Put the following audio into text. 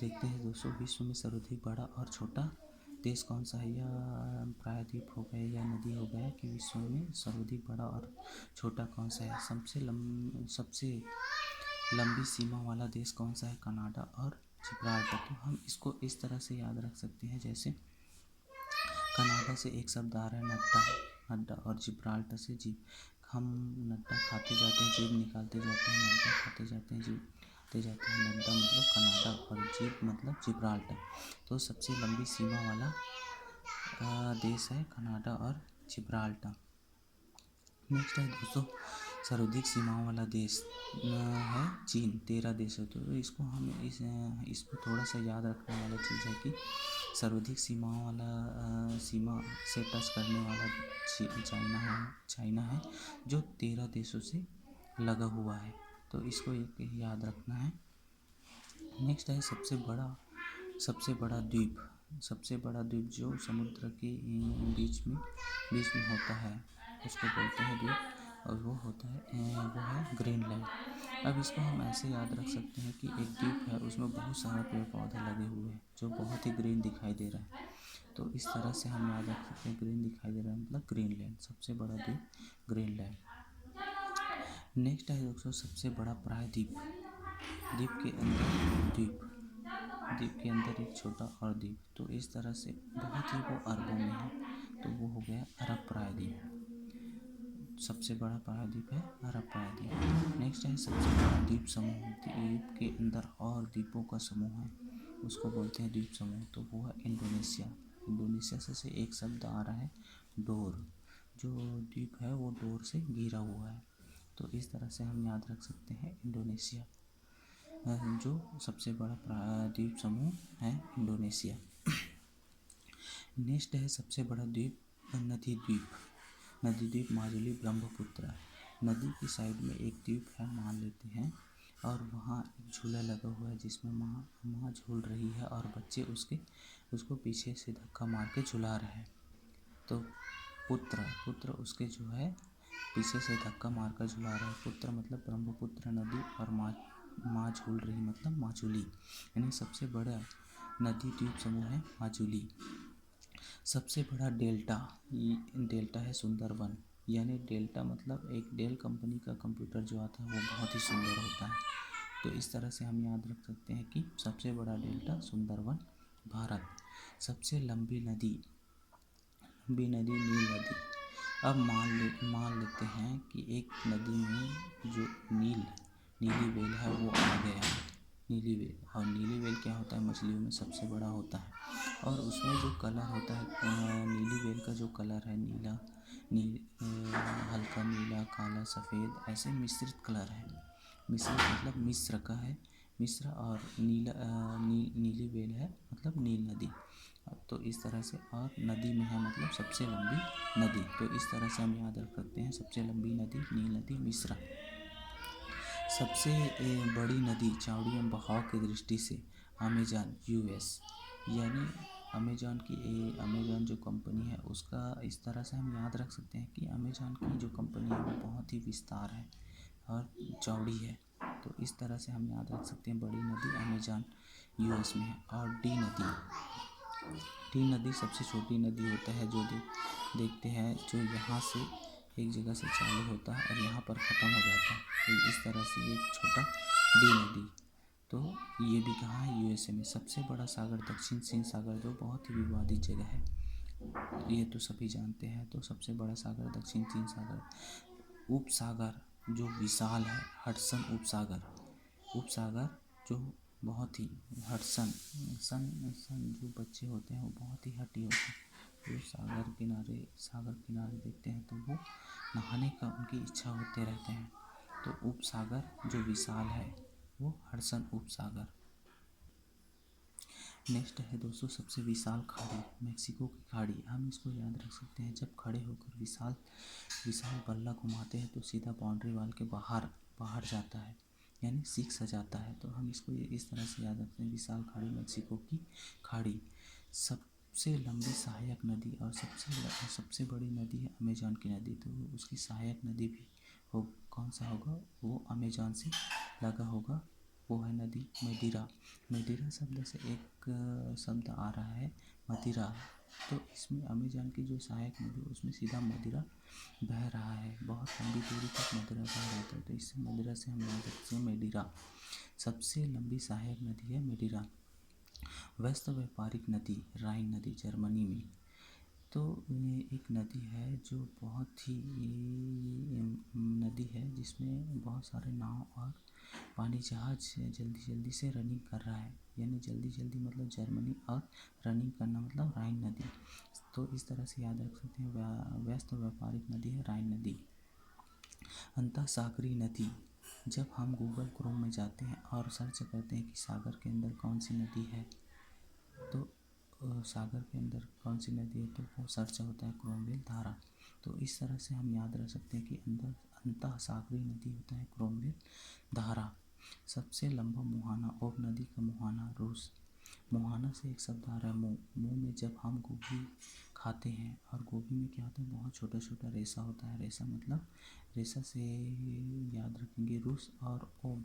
देखते हैं दोस्तों, विश्व में सर्वाधिक बड़ा और छोटा देश कौन सा है? या प्रायद्वीप हो गया या नदी हो गया कि विश्व में सर्वाधिक बड़ा और छोटा कौन सा है? सबसे लंबी सीमा वाला देश कौन सा है? कनाडा और जिब्राल्टर। तो हम इसको इस तरह से याद रख सकते हैं, जैसे कनाडा से एक शब्द आ रहा है नड्डा, नड्डा, और जिब्राल्टर से जीभ। हम नड्डा खाते जाते हैं, जीभ निकालते जाते हैं, नड्डा खाते जाते हैं, जीभ निकालते जाते हैं। नड्डा मतलब कनाडा और जीभ मतलब जिब्राल्टर। तो सबसे लंबी सीमा वाला देश है कनाडा और जिब्राल्टर। नेक्स्ट है दोस्तों, सर्वाधिक सीमाओं वाला देश है चीन, 13 देश है। तो इसको हम इसको थोड़ा सा याद रखने वाला चीज़ है कि सर्वाधिक सीमाओं वाला सीमा से टच करने वाला चाइना है, जो 13 देशों से लगा हुआ है। तो इसको एक याद रखना है। नेक्स्ट है सबसे बड़ा द्वीप। सबसे बड़ा द्वीप जो समुद्र के बीच में होता है, उसको बोलते हैं द्वीप, और वो है ग्रीनलैंड। अब इसको हम ऐसे याद रख सकते हैं कि एक द्वीप है, उसमें बहुत सारा पेड़ पौधे लगे हुए हैं जो बहुत ही ग्रीन दिखाई दे रहा है। तो इस तरह से हम याद रख सकते हैं, ग्रीन दिखाई दे रहा है मतलब ग्रीनलैंड, सबसे बड़ा द्वीप ग्रीनलैंड। नेक्स्ट है दोस्तों, सबसे बड़ा प्रायद्वीप। द्वीप के अंदर एक छोटा और द्वीप। तो इस तरह से बहुत ही वो अरबों में है, तो वो हो गया अरब प्रायद्वीप। सबसे बड़ा प्रायद्वीप है अरब प्रायद्वीप। नेक्स्ट है सबसे बड़ा द्वीप समूह। द्वीप के अंदर और द्वीपों का समूह है, उसको बोलते हैं द्वीप समूह। तो वो है इंडोनेशिया। इंडोनेशिया से एक शब्द आ रहा है डोर। जो द्वीप है वो डोर से घिरा हुआ है। तो इस तरह से हम याद रख सकते हैं इंडोनेशिया, जो सबसे बड़ा द्वीप समूह है इंडोनेशिया। नेक्स्ट है सबसे बड़ा द्वीप नदी द्वीप माजुली ब्रह्मपुत्र। नदी की साइड में एक द्वीप है मान लेते हैं, और वहाँ एक झूला लगा हुआ है जिसमें माँ झूल रही है और बच्चे उसको पीछे से धक्का मार के झुला रहे हैं। तो पुत्र उसके जो है पीछे से धक्का मार कर झुला रहा है। पुत्र मतलब ब्रह्मपुत्र नदी, और माँ झूल रही मतलब माजुली, यानी सबसे बड़ा नदी द्वीप समूह है माजुली। सबसे बड़ा डेल्टा है सुंदरवन, यानी डेल्टा मतलब एक डेल कंपनी का कंप्यूटर जो आता है वो बहुत ही सुंदर होता है। तो इस तरह से हम याद रख सकते हैं कि सबसे बड़ा डेल्टा सुंदरवन भारत। सबसे लंबी नदी नील नदी। अब मान लेते हैं कि एक नदी में जो नीली वेल है वो आ गया। नीली वेल, और नीली वेल क्या होता है? मछलियों में सबसे बड़ा होता है, और उसमें जो कलर होता है नीली वेल का जो कलर है हल्का नीला, काला, सफ़ेद, ऐसे मिश्रित कलर है। मिश्रित मतलब मिस्र का है, मिस्र, और नीली वेल है मतलब नील नदी। तो इस तरह से, और नदी में है मतलब सबसे लंबी नदी। तो इस तरह से हम याद रख सकते हैं सबसे लंबी नदी नील नदी मिस्र। सबसे बड़ी नदी चौड़ी एवं बहाव की दृष्टि से अमेज़न यूएस, यानी अमेज़न जो कंपनी है उसका इस तरह से हम याद रख सकते हैं कि अमेज़न की जो कंपनी है वो बहुत ही विस्तार है और चौड़ी है। तो इस तरह से हम याद रख सकते हैं बड़ी नदी अमेज़न यूएस में है। और डी नदी सबसे छोटी नदी होता है, जो देखते हैं जो यहाँ से एक जगह से चालू होता है और यहाँ पर ख़त्म हो जाता है। तो इस तरह से ये छोटा डी नदी। तो ये भी कहाँ है? यूएसए में। सबसे बड़ा सागर दक्षिण चीन सागर, जो बहुत ही विवादित जगह है, ये तो सभी जानते हैं। तो सबसे बड़ा सागर दक्षिण चीन सागर। उप सागर जो विशाल है हडसन उपसागर जो बहुत ही हडसन जो बच्चे होते हैं वो बहुत ही हठी होते हैं। जो सागर किनारे देखते हैं तो वो नहाने का उनकी इच्छा होते रहते हैं। तो उपसागर जो विशाल है वो हडसन उपसागर। नेक्स्ट है दोस्तों सबसे विशाल खाड़ी, मेक्सिको की खाड़ी। हम इसको याद रख सकते हैं, जब खड़े होकर विशाल बल्ला घुमाते हैं तो सीधा बाउंड्री वाल के बाहर जाता है, यानी 6 आ जाता है। तो हम इसको इस तरह से याद रखते हैं, विशाल खाड़ी मेक्सिको की खाड़ी। सबसे लंबी सहायक नदी और सबसे बड़ी नदी है अमेज़न की नदी। तो उसकी सहायक नदी भी कौन सा होगा? वो अमेज़न से लगा होगा, वो है नदी मेडिरा। मेडिरा शब्द से एक शब्द आ रहा है मदिरा। तो इसमें अमेज़न की जो सहायक नदी उसमें सीधा मदिरा बह रहा है, बहुत लंबी दूरी तक मदिरा बह रहा था, तो इससे मदिरा से हम याद रखते हैं मेडिरा। सबसे लंबी सहायक नदी है मेडिरा। व्यस्त व्यापारिक नदी राइन नदी जर्मनी में। तो ये एक नदी है जो बहुत ही नदी है जिसमें बहुत सारे नाव और पानी जहाज जल्दी जल्दी से रनिंग कर रहा है, यानी जल्दी जल्दी मतलब जर्मनी, और रनिंग करना मतलब राइन नदी। तो इस तरह से याद रख सकते हैं, व्यस्त व्यापारिक नदी है राइन नदी। अंतःसागरीय नदी, जब हम गूगल क्रोम में जाते हैं और सर्च करते हैं कि सागर के अंदर कौन सी नदी है, तो सागर के अंदर कौन सी नदी है, तो वो सर्च होता है क्रोमवेल धारा। तो इस तरह से हम याद रख सकते हैं कि अंदर अंतःसागरीय नदी होता है क्रोमवेल धारा। सबसे लंबा मुहाना, ओब नदी का मुहाना रूस। मुहाना से एक शब्द आ रहा है मुँह। मुँह में जब हम गोभी खाते हैं, और गोभी में क्या होता है, बहुत छोटा छोटा रेशा होता है। रेशा मतलब रेशा से याद रखेंगे रूस और ओब।